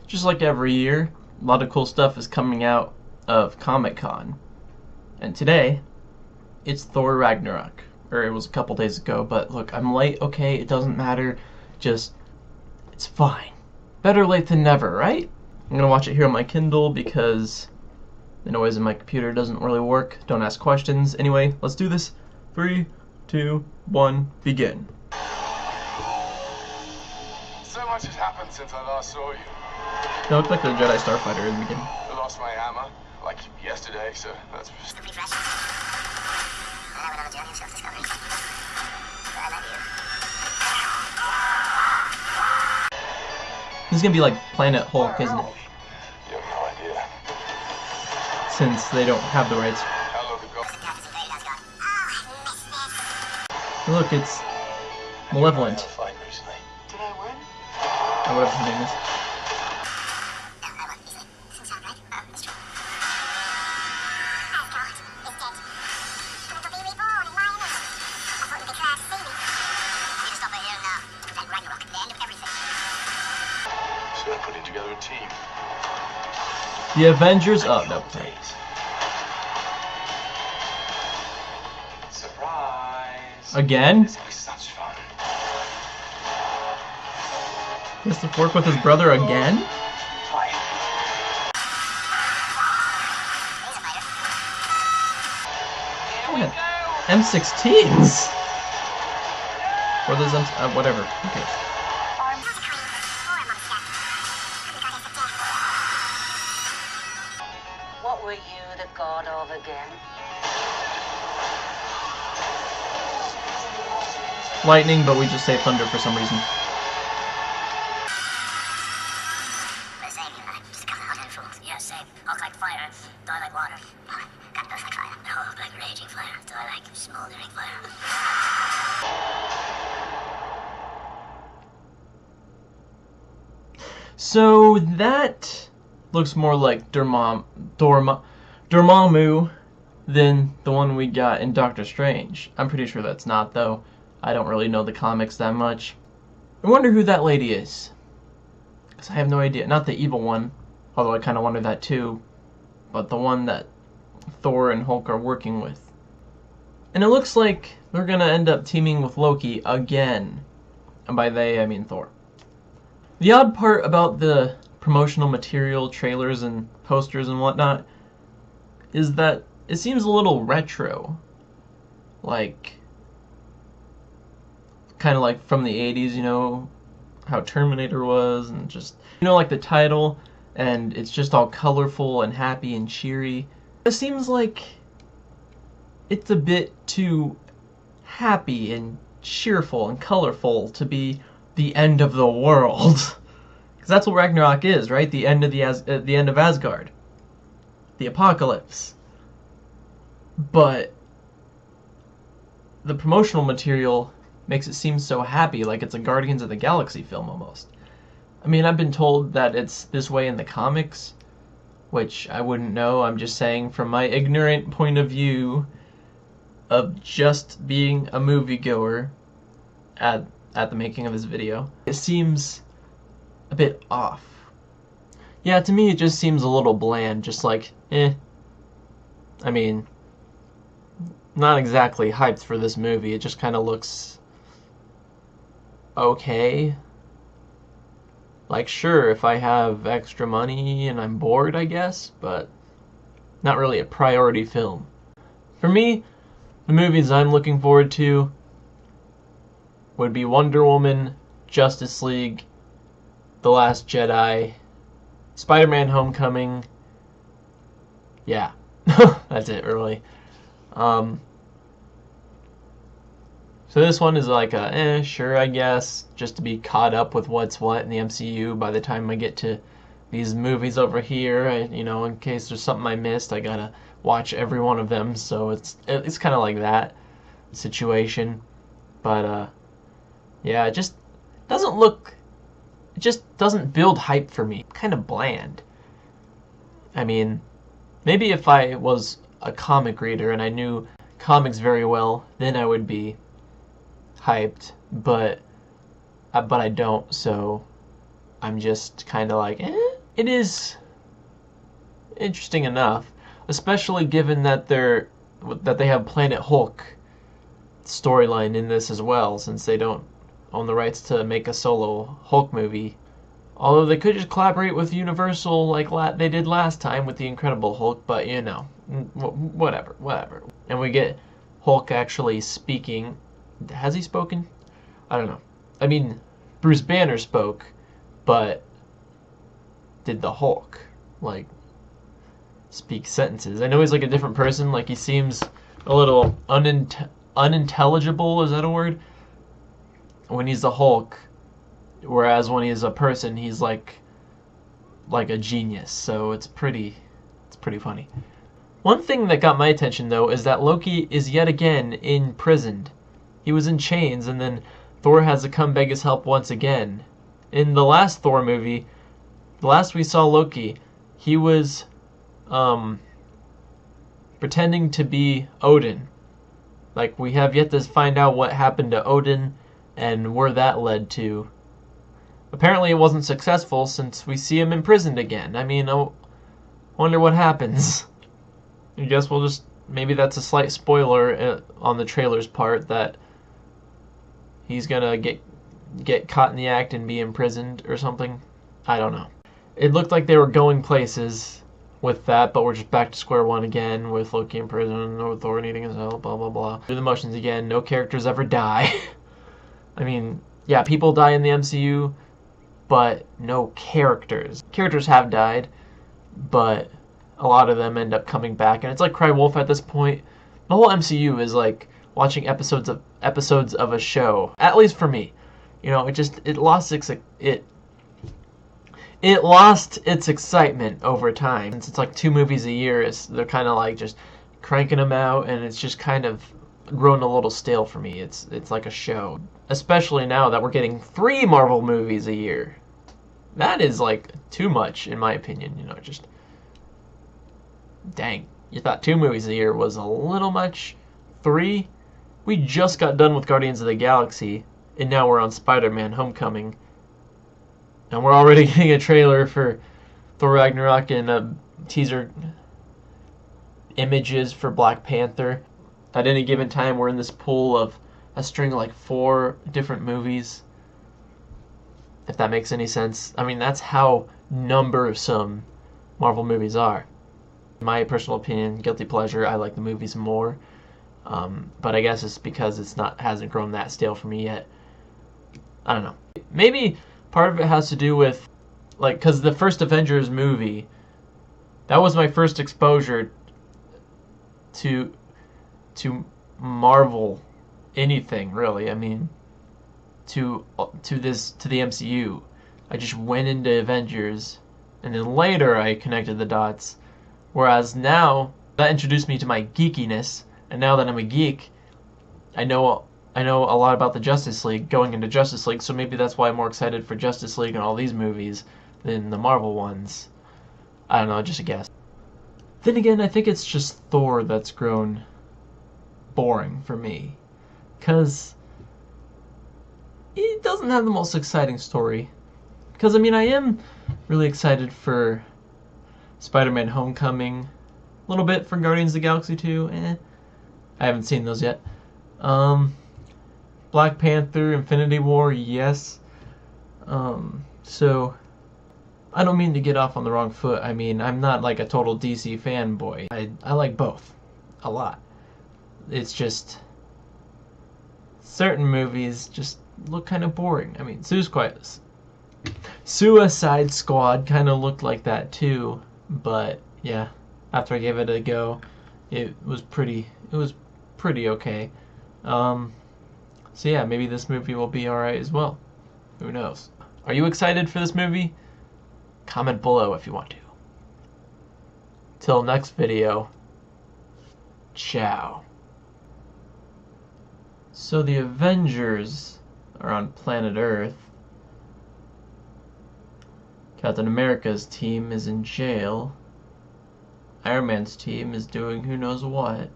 Just like every year, a lot of cool stuff is coming out of Comic-Con. And today, it's Thor Ragnarok. Or it was a couple days ago, but look, I'm late, okay, it doesn't matter. Just, it's fine. Better late than never, right? I'm gonna watch it here on my Kindle because the noise in my computer doesn't really work. Don't ask questions. Anyway, let's do this. 3, 2, 1, begin. So much has happened since I last saw you. They look like the Jedi Starfighter in the beginning. I lost my hammer, like yesterday, so that's... This is gonna be like Planet Hulk, isn't it? You have no idea. Since they don't have the rights. Hello, the god. Look, it's Malevolent. Fight recently. Did I win? Or whatever his name is. So I'm putting together a team. The Avengers. Oh no. Surprise! Again? This will be such fun. He has to work with his brother again? Fight. Look at M16s. Or those whatever. Okay. What were you the god of again? Lightning, but we just say thunder for some reason. The same, just a couple of hot handfuls. Yeah, same. Hulk like fire, die like water. Got like fire. Hulk like raging fire, die like smoldering fire. So that looks more like Dormammu than the one we got in Doctor Strange. I'm pretty sure that's not, though. I don't really know the comics that much. I wonder who that lady is. Because I have no idea. Not the evil one, although I kind of wonder that too. But the one that Thor and Hulk are working with. And it looks like they're going to end up teaming with Loki again. And by they, I mean Thor. The odd part about the promotional material, trailers, and posters and whatnot is that it seems a little retro. Like, kind of like from the 80s, you know, how Terminator was, and just, you know, like the title, and it's just all colorful and happy and cheery. It seems like it's a bit too happy and cheerful and colorful to be the end of the world. Because that's what Ragnarok is, right? The end of the end of Asgard. The apocalypse. But the promotional material makes it seem so happy, like it's a Guardians of the Galaxy film almost. I mean, I've been told that it's this way in the comics, which I wouldn't know. I'm just saying from my ignorant point of view of just being a moviegoer at the making of this video. It seems a bit off. Yeah, to me it just seems a little bland, just like, eh. I mean, not exactly hyped for this movie. It just kind of looks okay. Like, sure, if I have extra money and I'm bored, I guess, but not really a priority film. For me, the movies I'm looking forward to would be Wonder Woman, Justice League, The Last Jedi, Spider-Man Homecoming. Yeah, that's it, really. So this one is like a, sure, I guess, just to be caught up with what's what in the MCU by the time I get to these movies over here. You know, in case there's something I missed, I gotta watch every one of them, so it's kind of like that situation. But, yeah, it just doesn't build hype for me. Kind of bland. I mean, maybe if I was a comic reader and I knew comics very well, then I would be hyped, but I don't, so I'm just kind of like, eh. it is interesting enough, especially given that they have Planet Hulk storyline in this as well, since they don't own the rights to make a solo Hulk movie. Although they could just collaborate with Universal like they did last time with the Incredible Hulk, but you know, whatever. And we get Hulk actually speaking. Has he spoken? I don't know. I mean, Bruce Banner spoke, but did the Hulk like speak sentences? I know he's like a different person. Like he seems a little unintelligible. Is that a word? When he's the Hulk, whereas when he's a person, he's like a genius. So it's pretty funny. One thing that got my attention though is that Loki is yet again imprisoned. He was in chains, and then Thor has to come beg his help once again. In the last Thor movie, the last we saw Loki, he was pretending to be Odin. Like, we have yet to find out what happened to Odin and where that led to. Apparently it wasn't successful since we see him imprisoned again. I mean, I wonder what happens. I guess we'll just... Maybe that's a slight spoiler on the trailer's part that he's gonna get caught in the act and be imprisoned or something. I don't know. It looked like they were going places with that, but we're just back to square one again with Loki in prison, no Thor needing his help, blah blah blah. Do the motions again. No characters ever die. I mean, yeah, people die in the MCU, but no characters. Characters have died, but a lot of them end up coming back, and it's like Cry Wolf at this point. The whole MCU is like watching episodes of a show. At least for me, you know, it lost its excitement over time. Since it's like 2 movies a year, they're kind of like just cranking them out, and it's just kind of grown a little stale for me. It's like a show, especially now that we're getting 3 Marvel movies a year. That is like too much in my opinion. You know, just dang. You thought 2 movies a year was a little much? 3? We just got done with Guardians of the Galaxy, and now we're on Spider-Man Homecoming. And we're already getting a trailer for Thor Ragnarok and teaser images for Black Panther. At any given time, we're in this pool of a string of like 4 different movies. If that makes any sense. I mean, that's how numbersome Marvel movies are. In my personal opinion, guilty pleasure, I like the movies more. But I guess it's because hasn't grown that stale for me yet. I don't know. Maybe part of it has to do with, like, because the first Avengers movie, that was my first exposure to Marvel, anything really. I mean, to the MCU. I just went into Avengers, and then later I connected the dots. Whereas now that introduced me to my geekiness, and now that I'm a geek, I know a lot about the Justice League going into Justice League, so maybe that's why I'm more excited for Justice League and all these movies than the Marvel ones. I don't know, just a guess. Then again, I think it's just Thor that's grown boring for me. Because it doesn't have the most exciting story. Because, I mean, I am really excited for Spider-Man Homecoming. A little bit for Guardians of the Galaxy 2. I haven't seen those yet. Black Panther, Infinity War, yes. So, I don't mean to get off on the wrong foot. I mean, I'm not like a total DC fanboy. I like both. A lot. It's just certain movies just look kind of boring. I mean, Suicide Squad kind of looked like that too, but yeah, after I gave it a go, it was pretty okay. So yeah, maybe this movie will be alright as well. Who knows? Are you excited for this movie? Comment below if you want to. Till next video, ciao. So the Avengers are on planet Earth. Captain America's team is in jail. Iron Man's team is doing who knows what.